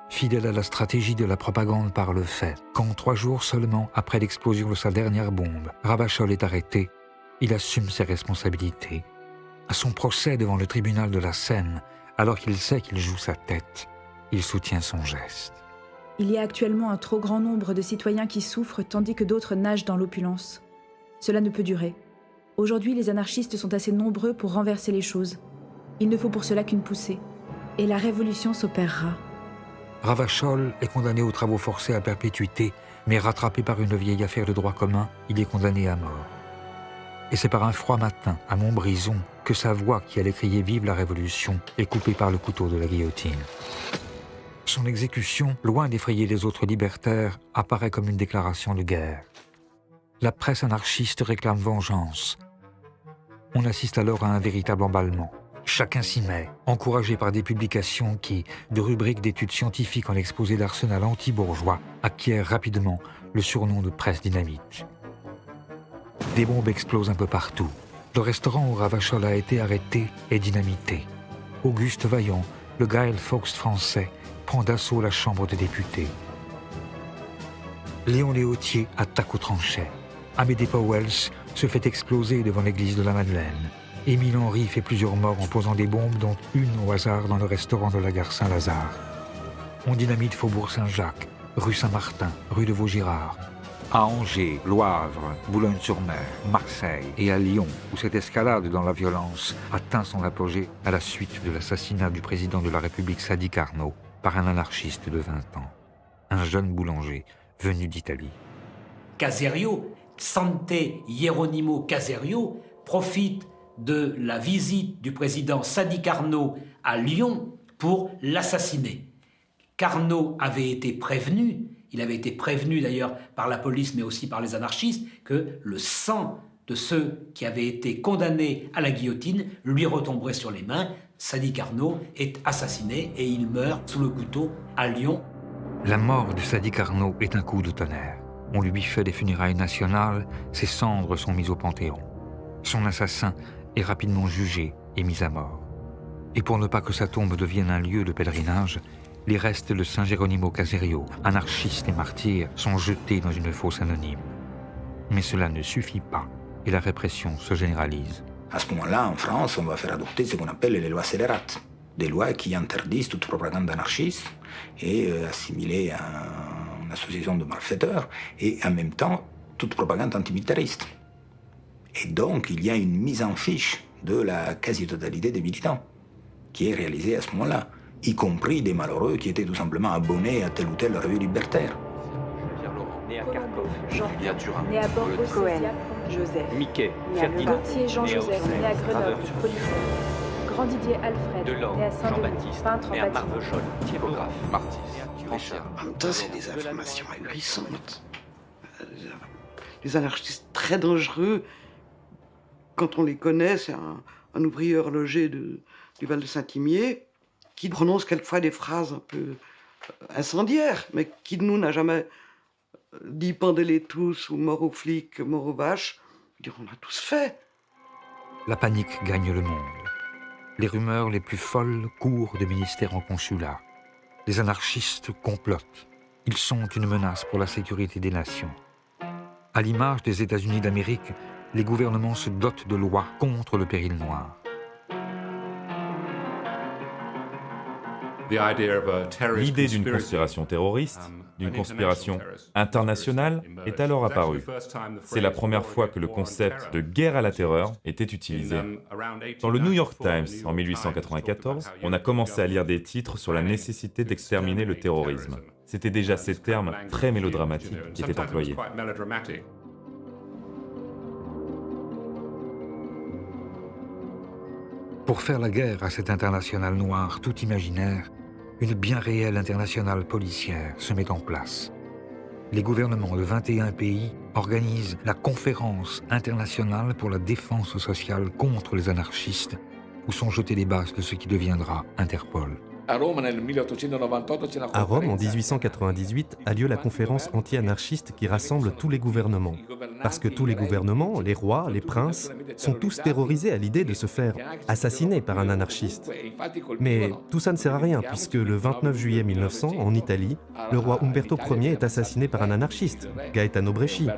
Fidèle à la stratégie de la propagande par le fait, quand 3 jours seulement après l'explosion de sa dernière bombe, Ravachol est arrêté, il assume ses responsabilités. À son procès devant le tribunal de la Seine, alors qu'il sait qu'il joue sa tête, il soutient son geste. Il y a actuellement un trop grand nombre de citoyens qui souffrent tandis que d'autres nagent dans l'opulence. Cela ne peut durer. Aujourd'hui, les anarchistes sont assez nombreux pour renverser les choses. Il ne faut pour cela qu'une poussée. Et la révolution s'opérera. Ravachol est condamné aux travaux forcés à perpétuité, mais rattrapé par une vieille affaire de droit commun, il est condamné à mort. Et c'est par un froid matin, à Montbrison, que sa voix qui allait crier « Vive la Révolution » est coupée par le couteau de la guillotine. Son exécution, loin d'effrayer les autres libertaires, apparaît comme une déclaration de guerre. La presse anarchiste réclame vengeance. On assiste alors à un véritable emballement. Chacun s'y met, encouragé par des publications qui, de rubriques d'études scientifiques en exposé d'arsenal anti-bourgeois, acquièrent rapidement le surnom de presse dynamite. Des bombes explosent un peu partout. Le restaurant où Ravachol a été arrêté est dynamité. Auguste Vaillant, le Guy Fawkes français, prend d'assaut la Chambre des députés. Léon Léautier attaque au tranchet. Amédée Powell se fait exploser devant l'église de la Madeleine. Émile Henry fait plusieurs morts en posant des bombes, dont une au hasard dans le restaurant de la gare Saint-Lazare. On dynamite Faubourg Saint-Jacques, rue Saint-Martin, rue de Vaugirard. À Angers, Le Havre, Boulogne-sur-Mer, Marseille et à Lyon, où cette escalade dans la violence atteint son apogée à la suite de l'assassinat du président de la République Sadi Carnot par un anarchiste de 20 ans, un jeune boulanger venu d'Italie. Caserio, Sante Hieronimo Caserio, profite de la visite du président Sadi Carnot à Lyon pour l'assassiner. Carnot avait été prévenu, il avait été prévenu d'ailleurs par la police mais aussi par les anarchistes, que le sang de ceux qui avaient été condamnés à la guillotine lui retomberait sur les mains. Sadi Carnot est assassiné et il meurt sous le couteau à Lyon. La mort de Sadi Carnot est un coup de tonnerre. On lui fait des funérailles nationales, ses cendres sont mises au Panthéon. Son assassin est rapidement jugé et mis à mort. Et pour ne pas que sa tombe devienne un lieu de pèlerinage, les restes de Saint Geronimo Caserio, anarchiste et martyr, sont jetés dans une fosse anonyme. Mais cela ne suffit pas et la répression se généralise. À ce moment-là, en France, on va faire adopter ce qu'on appelle les lois scélérates, des lois qui interdisent toute propagande anarchiste et assimilée à une association de malfaiteurs, et en même temps toute propagande antimilitariste. Et donc, il y a une mise en fiche de la quasi-totalité des militants, qui est réalisée à ce moment-là, y compris des malheureux qui étaient tout simplement abonnés à telle ou telle revue libertaire. Né à Kharkov, Julien Turin, né à Bordeaux, Cohen, Joseph, Mickey, né à Ferdinand, Gauthier Jean-Joseph, né à Grenoble, policier. Grand Didier Alfred, Delors, né à Saint-Denis, Jean-Baptiste, peintre en né à bâtiment. Marvejol, typographe, Martis, en même temps, c'est des informations ahurissantes. Les anarchistes très dangereux, quand on les connaît, c'est un ouvrier horloger du Val de Saint-Imier qui prononce quelquefois des phrases un peu incendiaires, mais qui de nous n'a jamais dit pendez-les tous ou mort aux flics, mort aux vaches. On a tous fait. La panique gagne le monde. Les rumeurs les plus folles courent de ministère en consulat. Les anarchistes complotent. Ils sont une menace pour la sécurité des nations. À l'image des États-Unis d'Amérique, les gouvernements se dotent de lois contre le péril noir. L'idée d'une conspiration terroriste, d'une conspiration internationale, est alors apparue. C'est la première fois que le concept de guerre à la terreur était utilisé. Dans le New York Times, en 1894, on a commencé à lire des titres sur la nécessité d'exterminer le terrorisme. C'était déjà ces termes très mélodramatiques qui étaient employés. Pour faire la guerre à cette internationale noire tout imaginaire, une bien réelle internationale policière se met en place. Les gouvernements de 21 pays organisent la Conférence internationale pour la défense sociale contre les anarchistes, où sont jetées les bases de ce qui deviendra Interpol. À Rome, en 1898, a lieu la conférence anti-anarchiste qui rassemble tous les gouvernements. Parce que tous les gouvernements, les rois, les princes, sont tous terrorisés à l'idée de se faire assassiner par un anarchiste. Mais tout ça ne sert à rien, puisque le 29 juillet 1900, en Italie, le roi Umberto Ier est assassiné par un anarchiste, Gaetano Bresci.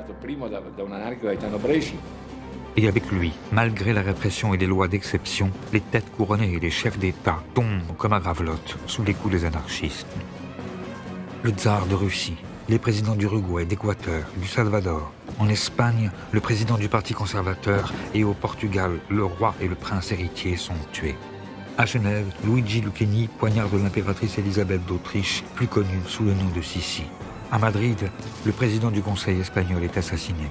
Et avec lui, malgré la répression et les lois d'exception, les têtes couronnées et les chefs d'État tombent comme à Gravelotte sous les coups des anarchistes. Le tsar de Russie, les présidents d'Uruguay, d'Équateur, du Salvador, en Espagne, le président du Parti conservateur et au Portugal, le roi et le prince héritier sont tués. À Genève, Luigi Lucchini poignarde l'impératrice Élisabeth d'Autriche, plus connue sous le nom de Sissi. À Madrid, le président du Conseil espagnol est assassiné.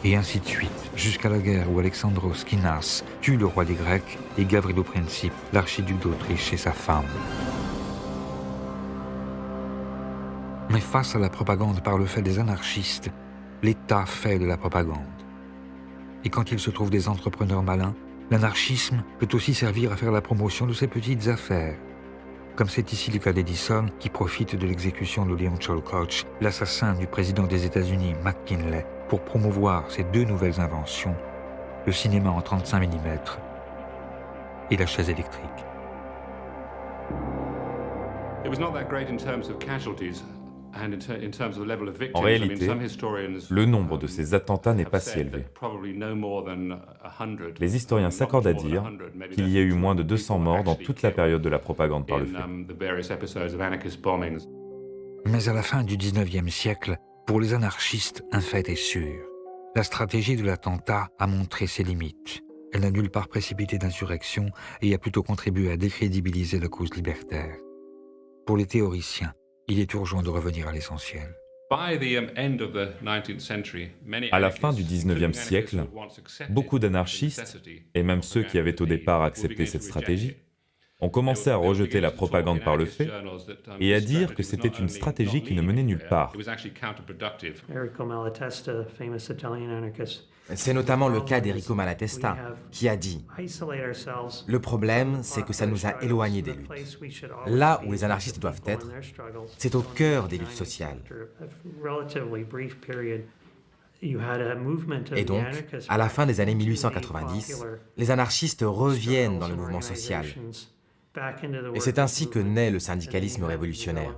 Et ainsi de suite, jusqu'à la guerre où Alexandros Kinas tue le roi des Grecs et Gavrilo Princip, l'archiduc d'Autriche et sa femme. Mais face à la propagande par le fait des anarchistes, l'État fait de la propagande. Et quand il se trouve des entrepreneurs malins, l'anarchisme peut aussi servir à faire la promotion de ses petites affaires. Comme c'est ici le cas d'Edison, qui profite de l'exécution de Leon Chilcoch, l'assassin du président des États-Unis, McKinley, pour promouvoir ses deux nouvelles inventions, le cinéma en 35 mm et la chaise électrique. En réalité, le nombre de ces attentats n'est pas si élevé. Les historiens s'accordent à dire qu'il y a eu moins de 200 morts dans toute la période de la propagande par le fait. Mais à la fin du 19e siècle, pour les anarchistes, un fait est sûr. La stratégie de l'attentat a montré ses limites. Elle n'a nulle part précipité d'insurrection et a plutôt contribué à décrédibiliser la cause libertaire. Pour les théoriciens, il est urgent de revenir à l'essentiel. À la fin du 19e siècle, beaucoup d'anarchistes, et même ceux qui avaient au départ accepté cette stratégie, ont commencé à rejeter la propagande par le fait et à dire que c'était une stratégie qui ne menait nulle part. C'est notamment le cas d'Enrico Malatesta, qui a dit « Le problème, c'est que ça nous a éloignés des luttes. Là où les anarchistes doivent être, c'est au cœur des luttes sociales. » Et donc, à la fin des années 1890, les anarchistes reviennent dans le mouvement social. Et c'est ainsi que naît le syndicalisme révolutionnaire.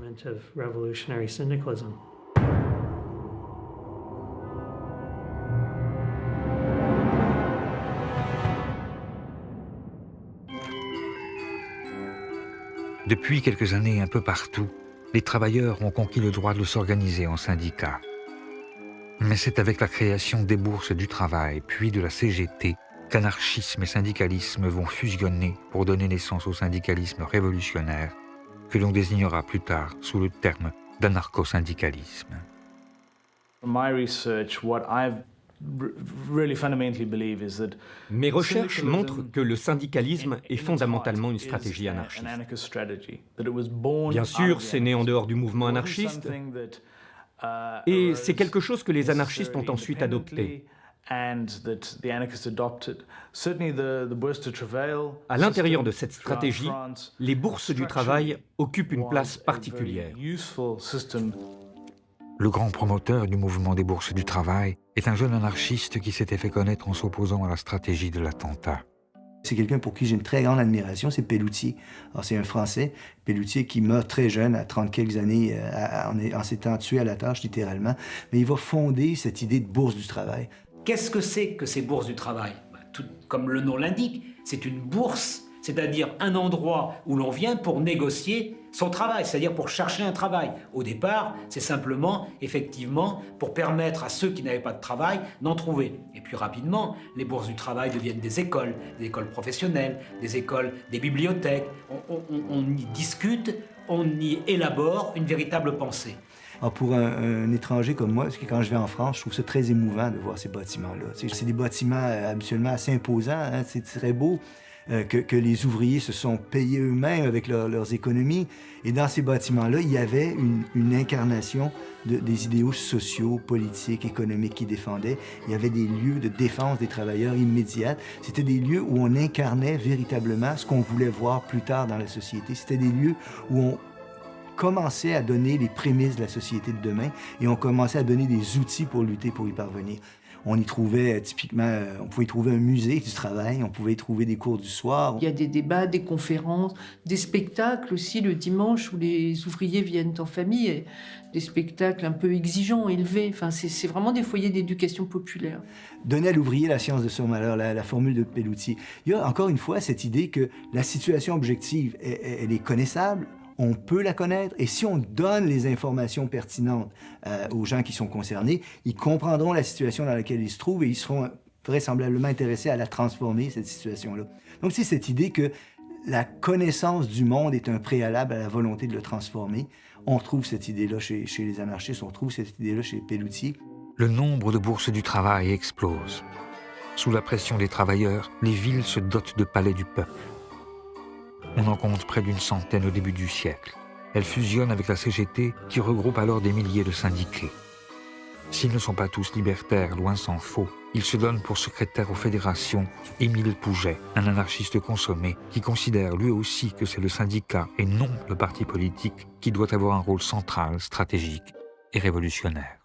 Depuis quelques années, un peu partout, les travailleurs ont conquis le droit de s'organiser en syndicats. Mais c'est avec la création des bourses du travail, puis de la CGT, qu'anarchisme et syndicalisme vont fusionner pour donner naissance au syndicalisme révolutionnaire, que l'on désignera plus tard sous le terme d'anarcho-syndicalisme. Mes recherches montrent que le syndicalisme est fondamentalement une stratégie anarchiste. Bien sûr, c'est né en dehors du mouvement anarchiste, et c'est quelque chose que les anarchistes ont ensuite adopté. À l'intérieur de cette stratégie, les bourses du travail occupent une place particulière. Le grand promoteur du mouvement des bourses du travail est un jeune anarchiste qui s'était fait connaître en s'opposant à la stratégie de l'attentat. C'est quelqu'un pour qui j'ai une très grande admiration, c'est Pelloutier. Alors, c'est un Français, Pelloutier, qui meurt très jeune, à 30 quelques années, en s'étant tué à la tâche, littéralement. Mais il va fonder cette idée de bourse du travail. Qu'est-ce que c'est que ces bourses du travail? Tout comme le nom l'indique, c'est une bourse, c'est-à-dire un endroit où l'on vient pour négocier son travail, c'est-à-dire pour chercher un travail. Au départ, c'est simplement, effectivement, pour permettre à ceux qui n'avaient pas de travail d'en trouver. Et puis rapidement, les bourses du travail deviennent des écoles professionnelles, des écoles, des bibliothèques. On y discute, on y élabore une véritable pensée. Alors pour un étranger comme moi, parce que quand je vais en France, je trouve ça très émouvant de voir ces bâtiments-là. C'est des bâtiments habituellement assez imposants, hein? C'est très beau que les ouvriers se sont payés eux-mêmes avec leurs économies. Et dans ces bâtiments-là, il y avait une incarnation des idéaux sociaux, politiques, économiques qu'ils défendaient. Il y avait des lieux de défense des travailleurs immédiates. C'était des lieux où on incarnait véritablement ce qu'on voulait voir plus tard dans la société. C'était des lieux où on commençait à donner les prémices de la société de demain et on commençait à donner des outils pour lutter pour y parvenir. On y trouvait typiquement, on pouvait y trouver un musée du travail, on pouvait y trouver des cours du soir. Il y a des débats, des conférences, des spectacles aussi le dimanche où les ouvriers viennent en famille, et des spectacles un peu exigeants, élevés. Enfin, c'est vraiment des foyers d'éducation populaire. Donner à l'ouvrier la science de son malheur, la formule de Pelloutier. Il y a encore une fois cette idée que la situation objective, elle est connaissable, on peut la connaître, et si on donne les informations pertinentes aux gens qui sont concernés, ils comprendront la situation dans laquelle ils se trouvent et ils seront vraisemblablement intéressés à la transformer, cette situation-là. Donc c'est cette idée que la connaissance du monde est un préalable à la volonté de le transformer. On retrouve cette idée-là chez les anarchistes, on retrouve cette idée-là chez Pelloutier. Le nombre de bourses du travail explose. Sous la pression des travailleurs, les villes se dotent de palais du peuple. On en compte près d'une centaine au début du siècle. Elles fusionnent avec la CGT qui regroupe alors des milliers de syndiqués. S'ils ne sont pas tous libertaires, loin s'en faut, il se donne pour secrétaire aux fédérations Émile Pouget, un anarchiste consommé qui considère lui aussi que c'est le syndicat et non le parti politique qui doit avoir un rôle central, stratégique et révolutionnaire.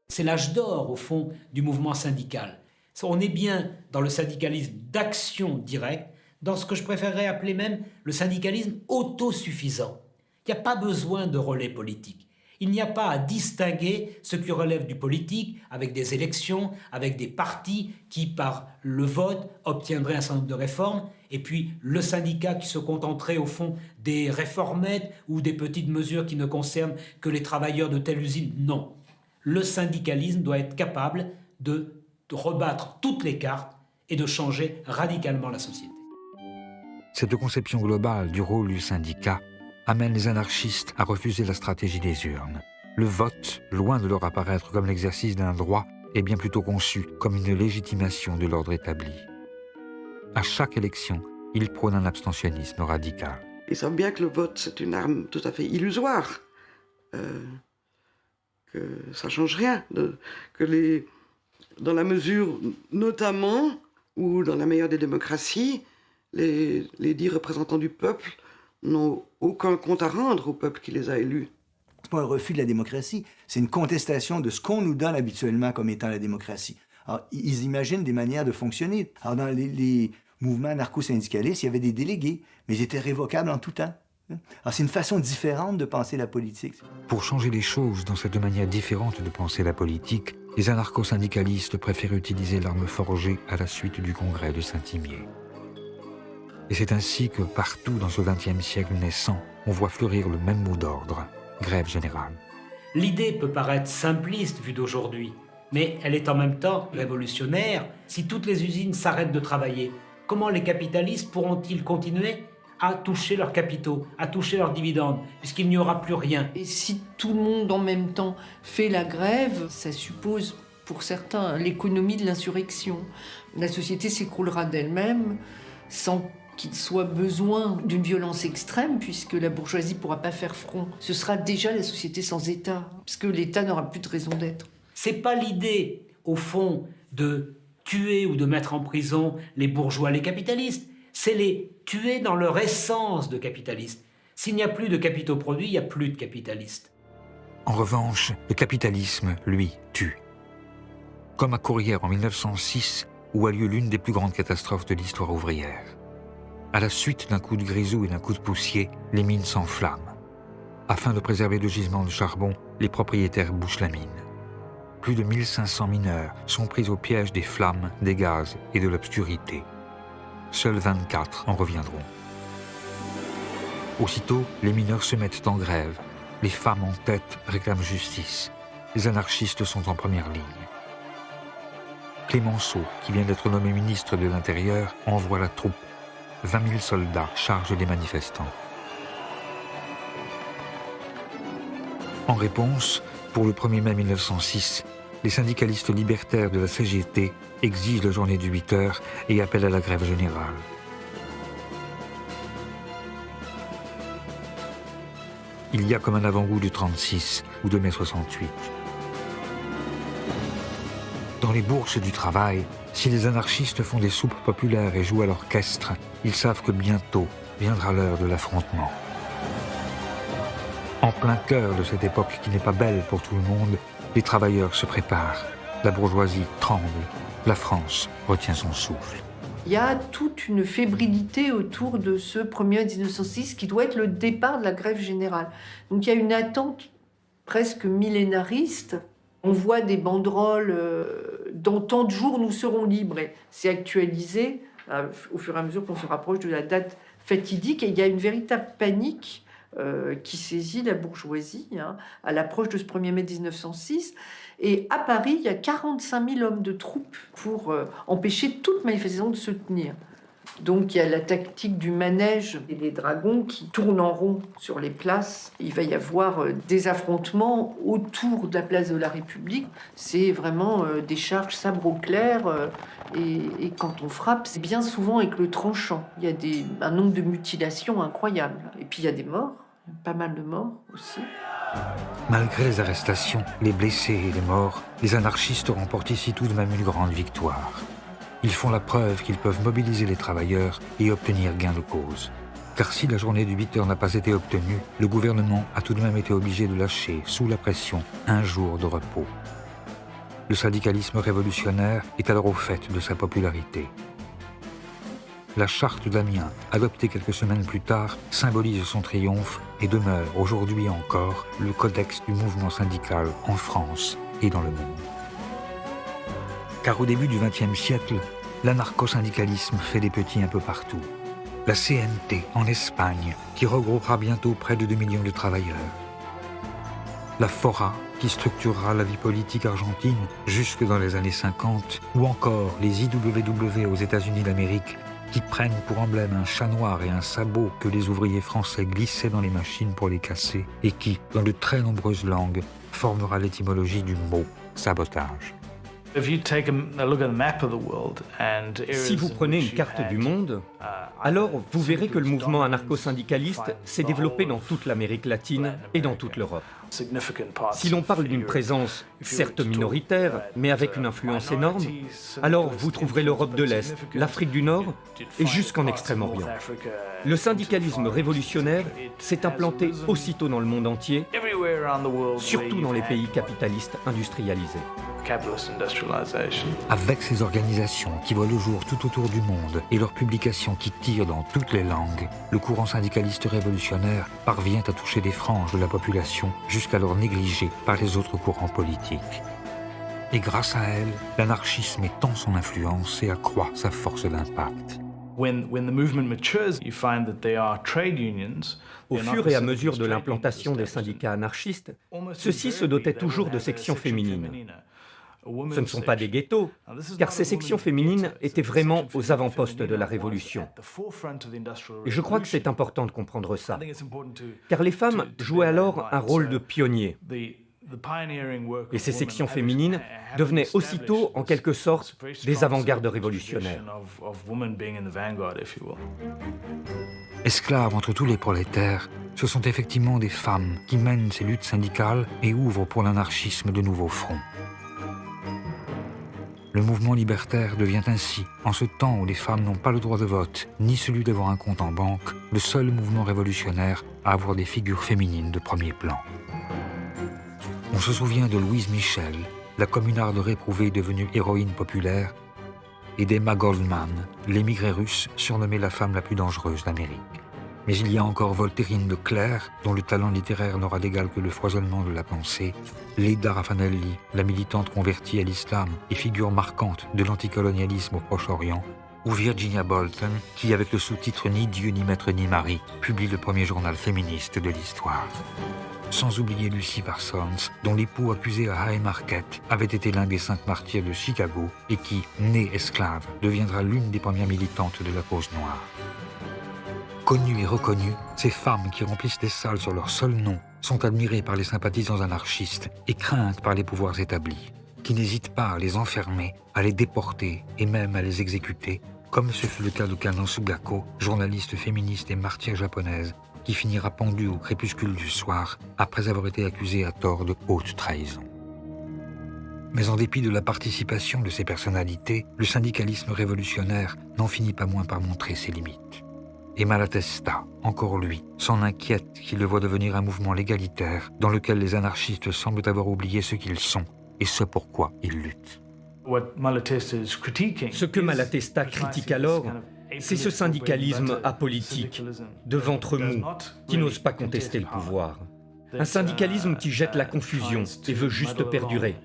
C'est l'âge d'or, au fond, du mouvement syndical. On est bien dans le syndicalisme d'action directe, dans ce que je préférerais appeler même le syndicalisme autosuffisant. Il n'y a pas besoin de relais politique. Il n'y a pas à distinguer ce qui relève du politique avec des élections, avec des partis qui, par le vote, obtiendraient un certain nombre de réformes, et puis le syndicat qui se contenterait au fond des réformettes ou des petites mesures qui ne concernent que les travailleurs de telle usine. Non. Le syndicalisme doit être capable de rebattre toutes les cartes et de changer radicalement la société. Cette conception globale du rôle du syndicat amène les anarchistes à refuser la stratégie des urnes. Le vote, loin de leur apparaître comme l'exercice d'un droit, est bien plutôt conçu comme une légitimation de l'ordre établi. À chaque élection, ils prônent un abstentionnisme radical. Ils savent bien que le vote, c'est une arme tout à fait illusoire, que ça ne change rien, dans la mesure, notamment, où dans la meilleure des démocraties, les 10 représentants du peuple n'ont aucun compte à rendre au peuple qui les a élus. C'est pas un refus de la démocratie, c'est une contestation de ce qu'on nous donne habituellement comme étant la démocratie. Alors, ils imaginent des manières de fonctionner. Alors, dans les mouvements anarcho-syndicalistes, il y avait des délégués, mais ils étaient révocables en tout temps. Alors, c'est une façon différente de penser la politique. Pour changer les choses dans cette manière différente de penser la politique, les anarcho-syndicalistes préfèrent utiliser l'arme forgée à la suite du congrès de Saint-Imier. Et c'est ainsi que partout dans ce XXe siècle naissant, on voit fleurir le même mot d'ordre, grève générale. L'idée peut paraître simpliste vue d'aujourd'hui, mais elle est en même temps révolutionnaire. Si toutes les usines s'arrêtent de travailler, comment les capitalistes pourront-ils continuer à toucher leurs capitaux, à toucher leurs dividendes, puisqu'il n'y aura plus rien? Et si tout le monde en même temps fait la grève, ça suppose pour certains l'économie de l'insurrection. La société s'écroulera d'elle-même sans qu'il soit besoin d'une violence extrême, puisque la bourgeoisie ne pourra pas faire front. Ce sera déjà la société sans État, puisque l'État n'aura plus de raison d'être. C'est pas l'idée, au fond, de tuer ou de mettre en prison les bourgeois, les capitalistes. C'est les tuer dans leur essence de capitalistes. S'il n'y a plus de capitaux produits, il n'y a plus de capitalistes. En revanche, le capitalisme, lui, tue. Comme à Courrières en 1906, où a lieu l'une des plus grandes catastrophes de l'histoire ouvrière. À la suite d'un coup de grisou et d'un coup de poussier, les mines s'enflamment. Afin de préserver le gisement de charbon, les propriétaires bouchent la mine. Plus de 1500 mineurs sont pris au piège des flammes, des gaz et de l'obscurité. Seuls 24 en reviendront. Aussitôt, les mineurs se mettent en grève. Les femmes en tête réclament justice. Les anarchistes sont en première ligne. Clémenceau, qui vient d'être nommé ministre de l'Intérieur, envoie la troupe. 20 000 soldats chargent les manifestants. En réponse, pour le 1er mai 1906, les syndicalistes libertaires de la CGT exigent la journée de 8 heures et appellent à la grève générale. Il y a comme un avant-goût du 36 ou de mai 68. Dans les bourses du travail, si les anarchistes font des soupes populaires et jouent à l'orchestre, ils savent que bientôt viendra l'heure de l'affrontement. En plein cœur de cette époque qui n'est pas belle pour tout le monde, les travailleurs se préparent. La bourgeoisie tremble, la France retient son souffle. Il y a toute une fébrilité autour de ce 1er 1906 qui doit être le départ de la grève générale. Donc il y a une attente presque millénariste. On voit des banderoles dans tant de jours nous serons libres. Et c'est actualisé au fur et à mesure qu'on se rapproche de la date fatidique. Et il y a une véritable panique qui saisit la bourgeoisie à l'approche de ce 1er mai 1906. Et à Paris, il y a 45 000 hommes de troupes pour empêcher toute manifestation de se tenir. Donc il y a la tactique du manège et des dragons qui tournent en rond sur les places. Il va y avoir des affrontements autour de la place de la République. C'est vraiment des charges sabre au clair. Et quand on frappe, c'est bien souvent avec le tranchant. Il y a un nombre de mutilations incroyable. Et puis il y a des morts, pas mal de morts aussi. Malgré les arrestations, les blessés et les morts, les anarchistes remportent ici tout de même une grande victoire. Ils font la preuve qu'ils peuvent mobiliser les travailleurs et obtenir gain de cause. Car si la journée du 8 heures n'a pas été obtenue, le gouvernement a tout de même été obligé de lâcher, sous la pression, un jour de repos. Le syndicalisme révolutionnaire est alors au fait de sa popularité. La charte d'Amiens, adoptée quelques semaines plus tard, symbolise son triomphe et demeure aujourd'hui encore le codex du mouvement syndical en France et dans le monde. Car au début du XXe siècle, l'anarcho-syndicalisme fait des petits un peu partout. La CNT en Espagne, qui regroupera bientôt près de 2 millions de travailleurs. La FORA, qui structurera la vie politique argentine jusque dans les années 50, ou encore les IWW aux États-Unis d'Amérique, qui prennent pour emblème un chat noir et un sabot que les ouvriers français glissaient dans les machines pour les casser, et qui, dans de très nombreuses langues, formera l'étymologie du mot sabotage. Si vous prenez une carte du monde, alors vous verrez que le mouvement anarcho-syndicaliste s'est développé dans toute l'Amérique latine et dans toute l'Europe. Si l'on parle d'une présence certes minoritaire, mais avec une influence énorme, alors vous trouverez l'Europe de l'Est, l'Afrique du Nord et jusqu'en Extrême-Orient. Le syndicalisme révolutionnaire s'est implanté aussitôt dans le monde entier, surtout dans les pays capitalistes industrialisés. Avec ces organisations qui voient le jour tout autour du monde et leurs publications qui tirent dans toutes les langues, le courant syndicaliste révolutionnaire parvient à toucher des franges de la population jusqu'alors négligées par les autres courants politiques. Et grâce à elle, l'anarchisme étend son influence et accroît sa force d'impact. Au fur et à mesure de l'implantation des syndicats anarchistes, ceux-ci se dotaient toujours de sections féminines. Ce ne sont pas des ghettos, car ces sections féminines étaient vraiment aux avant-postes de la Révolution. Et je crois que c'est important de comprendre ça, car les femmes jouaient alors un rôle de pionnier. Et ces sections féminines devenaient aussitôt, en quelque sorte, des avant-gardes révolutionnaires. Esclaves entre tous les prolétaires, ce sont effectivement des femmes qui mènent ces luttes syndicales et ouvrent pour l'anarchisme de nouveaux fronts. Le mouvement libertaire devient ainsi, en ce temps où les femmes n'ont pas le droit de vote, ni celui d'avoir un compte en banque, le seul mouvement révolutionnaire à avoir des figures féminines de premier plan. On se souvient de Louise Michel, la communarde réprouvée devenue héroïne populaire, et d'Emma Goldman, l'émigrée russe surnommée la femme la plus dangereuse d'Amérique. Mais il y a encore Voltairine Leclerc, dont le talent littéraire n'aura d'égal que le foisonnement de la pensée, Leda Raffanelli, la militante convertie à l'islam et figure marquante de l'anticolonialisme au Proche-Orient, ou Virginia Bolton, qui, avec le sous-titre « Ni Dieu, ni Maître, ni Marie », publie le premier journal féministe de l'histoire. Sans oublier Lucy Parsons, dont l'époux accusé à Haymarket avait été l'un des 5 martyrs de Chicago et qui, née esclave, deviendra l'une des premières militantes de la cause noire. Connues et reconnues, ces femmes qui remplissent des salles sur leur seul nom sont admirées par les sympathisants anarchistes et craintes par les pouvoirs établis, qui n'hésitent pas à les enfermer, à les déporter et même à les exécuter, comme ce fut le cas de Kano Sugako, journaliste féministe et martyre japonaise, qui finira pendue au crépuscule du soir après avoir été accusée à tort de haute trahison. Mais en dépit de la participation de ces personnalités, le syndicalisme révolutionnaire n'en finit pas moins par montrer ses limites. Et Malatesta, encore lui, s'en inquiète qu'il le voit devenir un mouvement légalitaire dans lequel les anarchistes semblent avoir oublié ce qu'ils sont, et ce pourquoi ils luttent. Ce que Malatesta critique alors, c'est ce syndicalisme apolitique, de ventre mou, qui n'ose pas contester le pouvoir. Un syndicalisme qui jette la confusion et veut juste perdurer,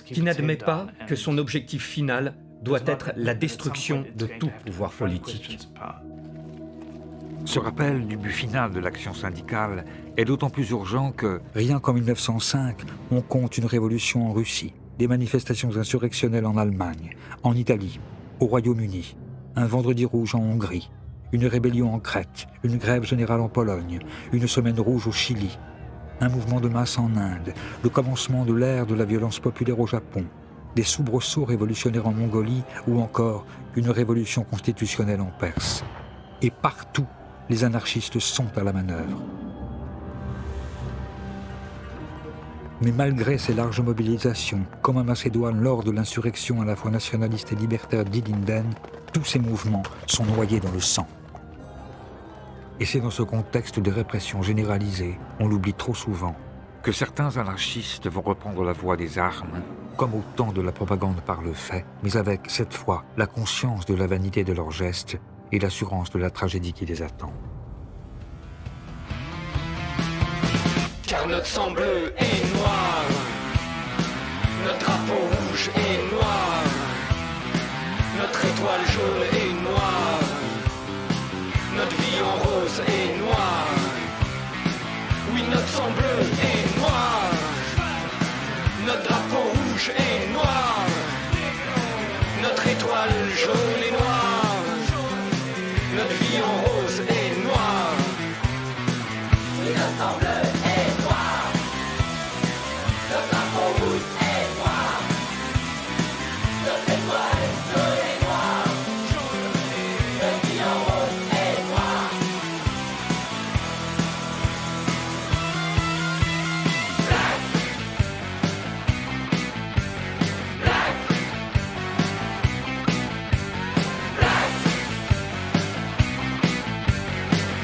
qui n'admet pas que son objectif final doit être la destruction de tout pouvoir politique. Ce rappel du but final de l'action syndicale est d'autant plus urgent que, rien qu'en 1905, on compte une révolution en Russie, des manifestations insurrectionnelles en Allemagne, en Italie, au Royaume-Uni, un vendredi rouge en Hongrie, une rébellion en Crète, une grève générale en Pologne, une semaine rouge au Chili, un mouvement de masse en Inde, le commencement de l'ère de la violence populaire au Japon, des soubresauts révolutionnaires en Mongolie ou encore une révolution constitutionnelle en Perse. Et partout, les anarchistes sont à la manœuvre. Mais malgré ces larges mobilisations, comme à Macédoine lors de l'insurrection à la fois nationaliste et libertaire d'Ilinden, tous ces mouvements sont noyés dans le sang. Et c'est dans ce contexte de répression généralisée, on l'oublie trop souvent, que certains anarchistes vont reprendre la voie des armes, comme au temps de la propagande par le fait, mais avec, cette fois, la conscience de la vanité de leurs gestes et l'assurance de la tragédie qui les attend. Car notre sang bleu est noir, notre drapeau rouge est noir, notre étoile jaune est noire, notre vie en rose est noire. Oui, notre sang bleu est noir, notre drapeau rouge est noir, notre étoile jaune est noire, notre vie en rose est noire. Oui, notre sang bleu est noir, notre drapeau rouge est noir, notre étoile jaune est noire, notre vie en rose est noire. Black, black, black,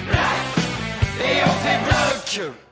black, et on fait bloc.